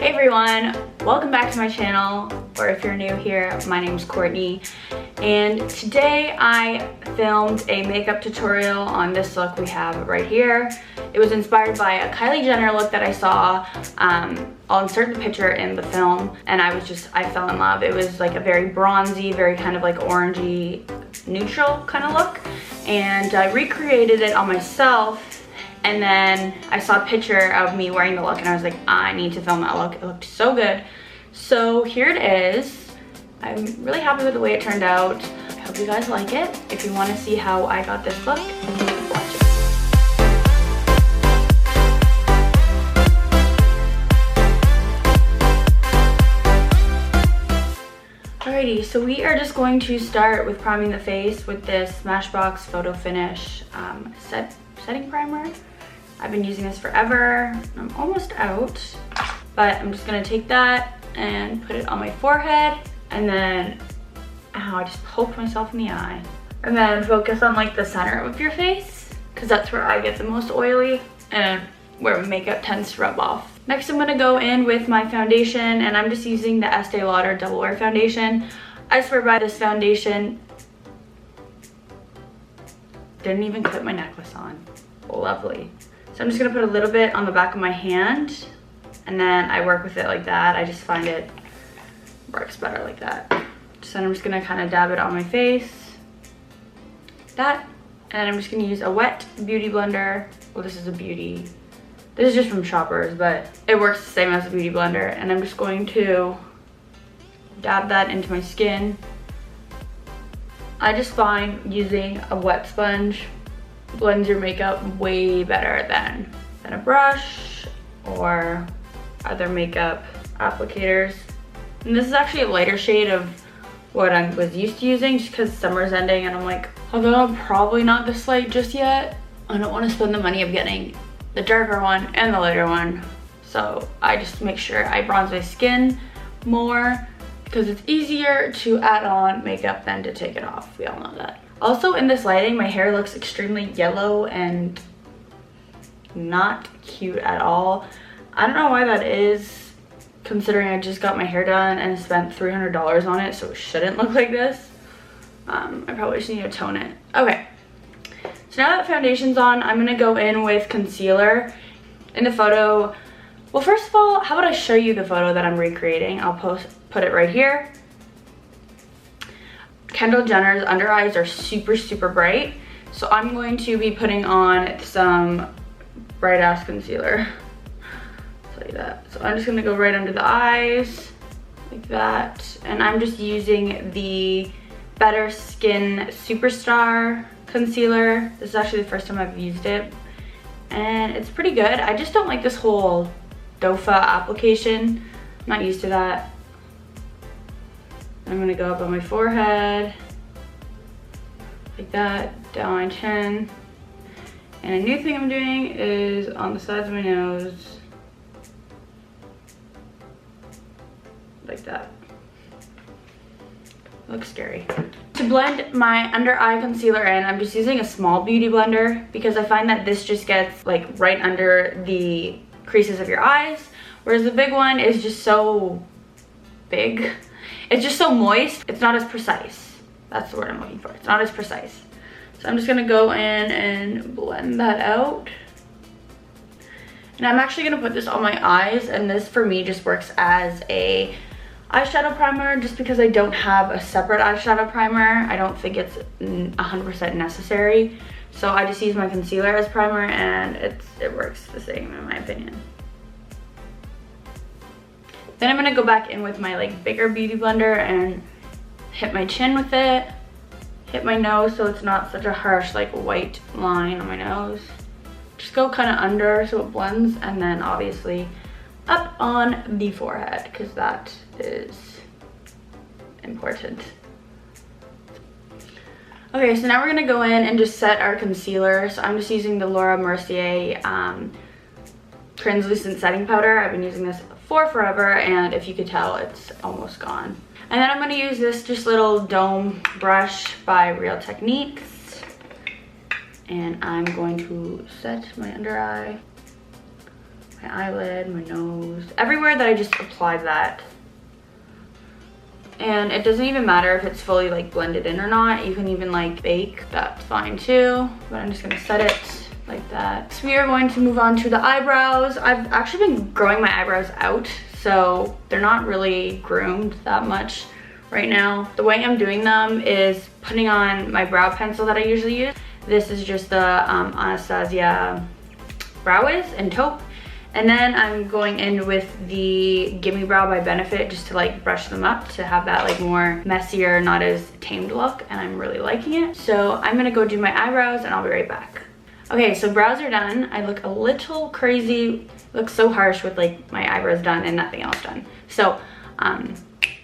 Hey everyone, welcome back to my channel, or if you're new here, my name's Courtney, and today I filmed a makeup tutorial on this look we have right here. It was inspired by a Kylie Jenner look that I saw. I'll insert the picture in the film, and I fell in love. It was like a very bronzy, very kind of like orangey, neutral kind of look, and I recreated it on myself. And then I saw a picture of me wearing the look and I was like, I need to film that look. It looked so good. So here it is. I'm really happy with the way it turned out. I hope you guys like it. If you want to see how I got this look, watch it. Alrighty, so we are just going to start with priming the face with this Smashbox Photo Finish setting primer. I've been using this forever. I'm almost out, but I'm just gonna take that and put it on my forehead, and then I just poked myself in the eye. And then focus on like the center of your face, because that's where I get the most oily and where makeup tends to rub off. Next, I'm gonna go in with my foundation, and I'm just using the Estee Lauder Double Wear Foundation. I swear by this foundation. Didn't even clip my necklace on. Lovely. So I'm just gonna put a little bit on the back of my hand, and then I work with it like that. I just find it works better like that. So then I'm just gonna kind of dab it on my face, like that. And I'm just gonna use a wet beauty blender. Well, this is a beauty. This is just from Shoppers, but it works the same as a beauty blender. And I'm just going to dab that into my skin. I just find using a wet sponge blends your makeup way better than a brush or other makeup applicators. And this is actually a lighter shade of what I was used to using, just because summer's ending and I'm like, although I'm probably not this light just yet, I don't want to spend the money of getting the darker one and the lighter one. So I just make sure I bronze my skin more, because it's easier to add on makeup than to take it off. We all know that. Also, in this lighting, my hair looks extremely yellow and not cute at all. I don't know why that is, considering I just got my hair done and spent $300 on it, so it shouldn't look like this. I probably just need to tone it. Okay, so now that foundation's on, I'm gonna go in with concealer. In the photo, well, first of all, how about I show you the photo that I'm recreating? I'll put it right here. Kendall Jenner's under eyes are super, super bright. So I'm going to be putting on some bright ass concealer. Like that. So I'm just gonna go right under the eyes, like that. And I'm just using the Better Skin Superstar concealer. This is actually the first time I've used it, and it's pretty good. I just don't like this whole dofa application. I'm not used to that. I'm gonna go up on my forehead, like that, down my chin. And a new thing I'm doing is on the sides of my nose, like that. Looks scary. To blend my under eye concealer in, I'm just using a small beauty blender, because I find that this just gets like right under the creases of your eyes, whereas the big one is just so big. It's just so moist, it's not as precise. That's the word I'm looking for. It's not as precise. So I'm just gonna go in and blend that out. And I'm actually gonna put this on my eyes, and this for me just works as a eyeshadow primer, just because I don't have a separate eyeshadow primer. I don't think it's 100% necessary. So I just use my concealer as primer, and it works the same in my opinion. Then I'm gonna go back in with my like bigger beauty blender and hit my chin with it, hit my nose so it's not such a harsh like white line on my nose. Just go kind of under so it blends, and then obviously up on the forehead, because that is important. Okay, so now we're gonna go in and just set our concealer. So I'm just using the Laura Mercier translucent setting powder. I've been using this for forever, and if you could tell, it's almost gone. And then I'm gonna use this just little dome brush by Real Techniques, and I'm going to set my under eye my eyelid, my nose, everywhere that I just applied that. And it doesn't even matter if it's fully like blended in or not. You can even like bake, that's fine too. But I'm just gonna set it like that. So we are going to move on to the eyebrows. I've actually been growing my eyebrows out, so they're not really groomed that much right now. The way I'm doing them is putting on my brow pencil that I usually use. This is just the Anastasia Brow Wiz in taupe. And then I'm going in with the Gimme Brow by Benefit just to like brush them up to have that like more messier, not as tamed look, and I'm really liking it. So I'm gonna go do my eyebrows and I'll be right back. Okay, so brows are done. I look a little crazy, look so harsh with like my eyebrows done and nothing else done. So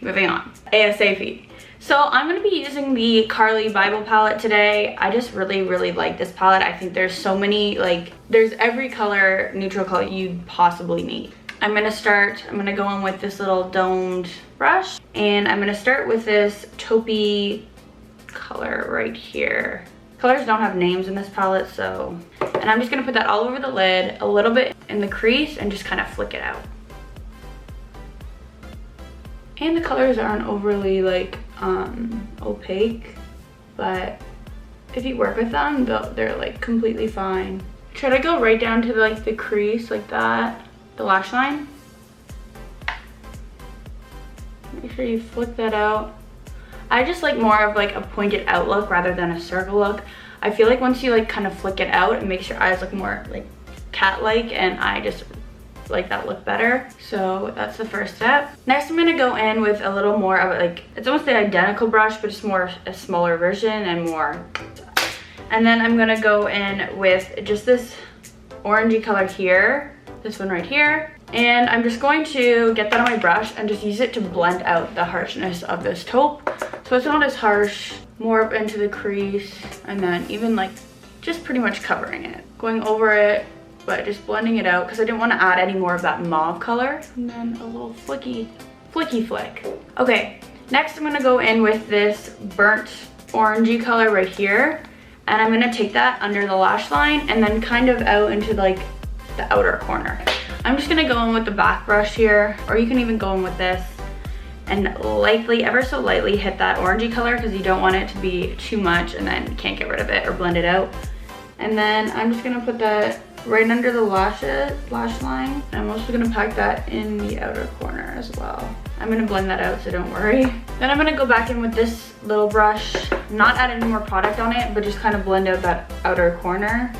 moving on, ASAP. So I'm gonna be using the Carly Bible palette today. I just really like this palette. I think there's so many, like there's every color, neutral color you'd possibly need. I'm gonna go in with this little domed brush, and I'm gonna start with this taupey color right here. Colors don't have names in this palette, so, and I'm just gonna put that all over the lid, a little bit in the crease, and just kind of flick it out. And the colors aren't overly like opaque, but if you work with them, they're like completely fine. Try to go right down to like the crease like that, the lash line. Make sure you flick that out. I just like more of like a pointed out look rather than a circle look. I feel like once you like kind of flick it out, it makes your eyes look more like cat-like, and I just like that look better. So that's the first step. Next, I'm gonna go in with a little more of like, it's almost the identical brush, but just more a smaller version and more. And then I'm gonna go in with just this orangey color here, this one right here. And I'm just going to get that on my brush and just use it to blend out the harshness of this taupe. So it's not as harsh, more up into the crease, and then even like just pretty much covering it. Going over it, but just blending it out because I didn't want to add any more of that mauve color. And then a little flicky flick. Okay, next I'm gonna go in with this burnt orangey color right here. And I'm gonna take that under the lash line and then kind of out into like the outer corner. I'm just gonna go in with the back brush here, or you can even go in with this and lightly, ever so lightly hit that orangey color because you don't want it to be too much and then you can't get rid of it or blend it out. And then I'm just gonna put that right under the lash line. And I'm also gonna pack that in the outer corner as well. I'm gonna blend that out, so don't worry. Then I'm gonna go back in with this little brush, not add any more product on it, but just kind of blend out that outer corner.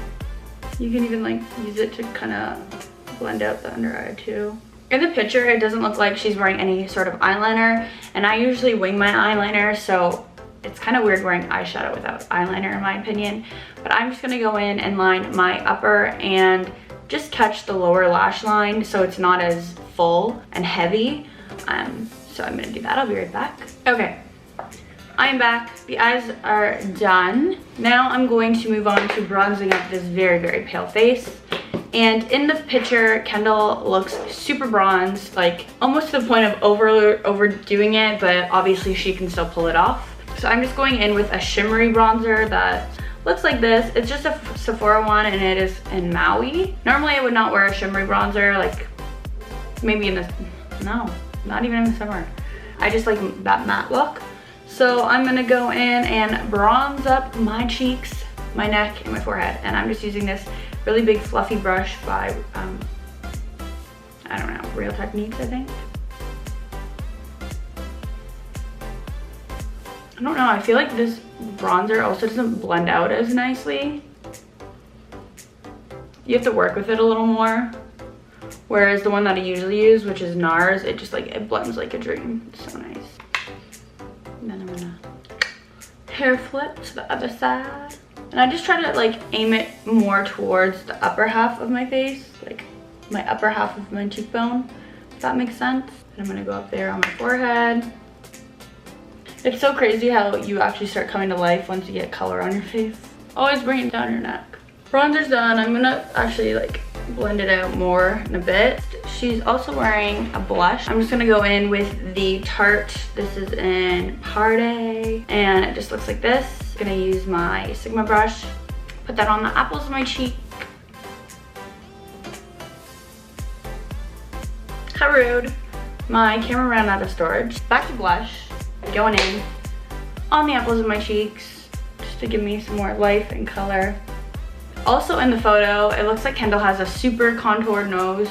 You can even like use it to kind of blend out the under eye too. In the picture, it doesn't look like she's wearing any sort of eyeliner, and I usually wing my eyeliner, so it's kind of weird wearing eyeshadow without eyeliner in my opinion. But I'm just gonna go in and line my upper and just catch the lower lash line so it's not as full and heavy. So I'm gonna do that, I'll be right back. Okay, I am back, the eyes are done. Now I'm going to move on to bronzing up this very pale face. And in the picture, Kendall looks super bronzed, like almost to the point of overdoing it, but obviously she can still pull it off. So I'm just going in with a shimmery bronzer that looks like this. It's just a Sephora one and it is in Maui. Normally I would not wear a shimmery bronzer, like maybe in the, no, not even in the summer. I just like that matte look. So I'm gonna go in and bronze up my cheeks, my neck, and my forehead. And I'm just using this really big fluffy brush by, I don't know, Real Techniques, I think. I don't know, I feel like this bronzer also doesn't blend out as nicely. You have to work with it a little more. Whereas the one that I usually use, which is NARS, it just like, it blends like a dream. It's so nice. And then I'm gonna hair flip to the other side. And I just try to like aim it more towards the upper half of my face, like my upper half of my cheekbone, if that makes sense. And I'm gonna go up there on my forehead. It's so crazy how you actually start coming to life once you get color on your face. Always bring it down your neck. Bronzer's done. I'm gonna actually like blend it out more in a bit. She's also wearing a blush. I'm just gonna go in with the Tarte. This is in Party, and it just looks like this. I'm gonna use my Sigma brush, put that on the apples of my cheek. how rude. My camera ran out of storage. Back to blush, going in on the apples of my cheeks, just to give me some more life and color. Also in the photo, it looks like Kendall has a super contoured nose,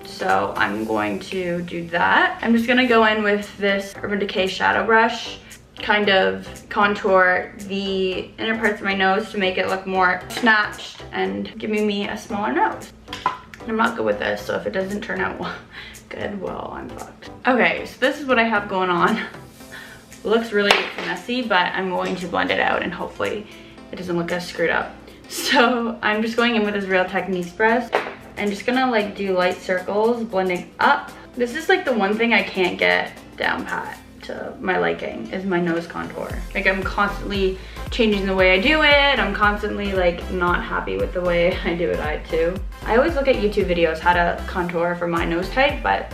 so I'm going to do that. I'm just gonna go in with this Urban Decay shadow brush, kind of contour the inner parts of my nose to make it look more snatched and giving me a smaller nose. I'm not good with this, so if it doesn't turn out good, well, I'm fucked. Okay, so this is what I have going on. It looks really messy, but I'm going to blend it out and hopefully it doesn't look as screwed up. So I'm just going in with this Real Techniques brush and just gonna like do light circles, blending up. This is like the one thing I can't get down pat to my liking, is my nose contour. Like I'm constantly changing the way I do it. I'm constantly like not happy with the way I do it too. I always look at YouTube videos how to contour for my nose type, but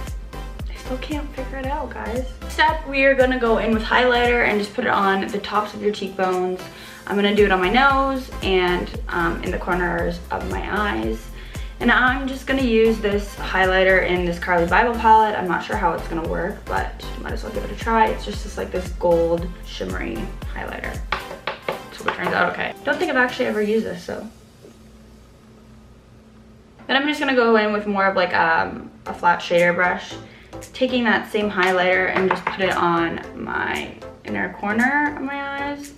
I still can't figure it out, guys. Step, we are gonna go in with highlighter and just put it on the tops of your cheekbones. I'm gonna do it on my nose and in the corners of my eyes. And I'm just gonna use this highlighter in this Carly Bible palette. I'm not sure how it's gonna work, but might as well give it a try. It's just this, like this gold shimmery highlighter. So it turns out okay. Don't think I've actually ever used this, so. Then I'm just gonna go in with more of like a flat shader brush, taking that same highlighter and just put it on my inner corner of my eyes.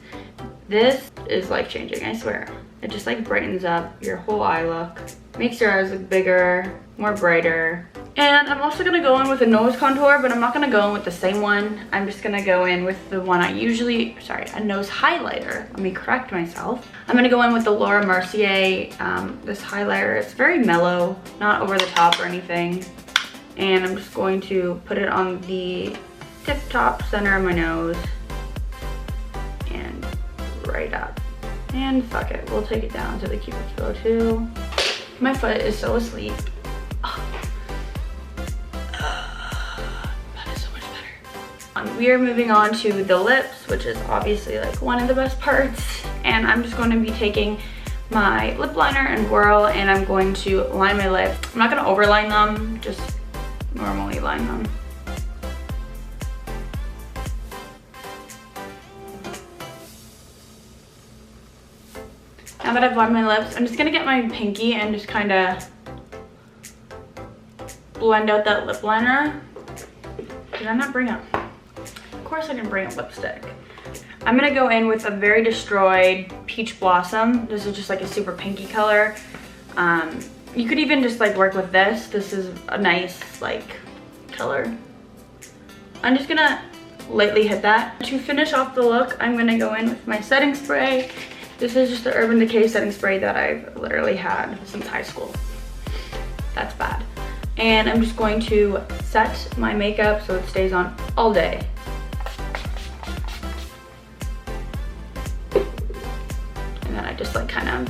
This is life changing, I swear. It just like brightens up your whole eye look, makes your eyes look bigger, more brighter. And I'm also gonna go in with a nose contour, but I'm not gonna go in with the same one. I'm just gonna go in with the one I usually, a nose highlighter. Let me correct myself. I'm gonna go in with the Laura Mercier, this highlighter. It's very mellow, not over the top or anything. And I'm just going to put it on the tip top center of my nose and right up. And fuck it, we'll take it down to the Cupid's bow too. My foot is so asleep. That is so much better. We are moving on to the lips, which is obviously like one of the best parts. And I'm just going to be taking my lip liner and Whirl, and I'm going to line my lips. I'm not going to overline them, just normally line them. Now that I've lined my lips, I'm just gonna get my pinky and just kind of blend out that lip liner. Did I not bring up? Of course I didn't bring up lipstick. I'm gonna go in with a Very Destroyed Peach Blossom. This is just like a super pinky color. You could even just like work with this. This is a nice like color. I'm just gonna lightly hit that. To finish off the look, I'm gonna go in with my setting spray. This is just the Urban Decay setting spray that I've literally had since high school. That's bad. And I'm just going to set my makeup so it stays on all day. And then I just like kind of,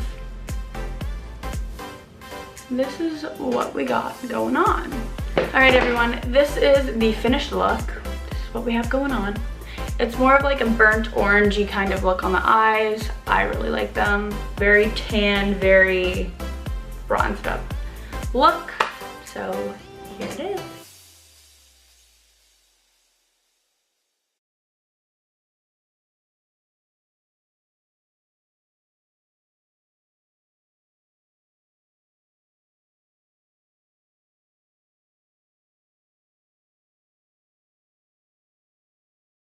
this is what we got going on. All right, everyone, this is the finished look. This is what we have going on. It's more of like a burnt orangey kind of look on the eyes. I really like them. Very tan, very bronzed up look. So here it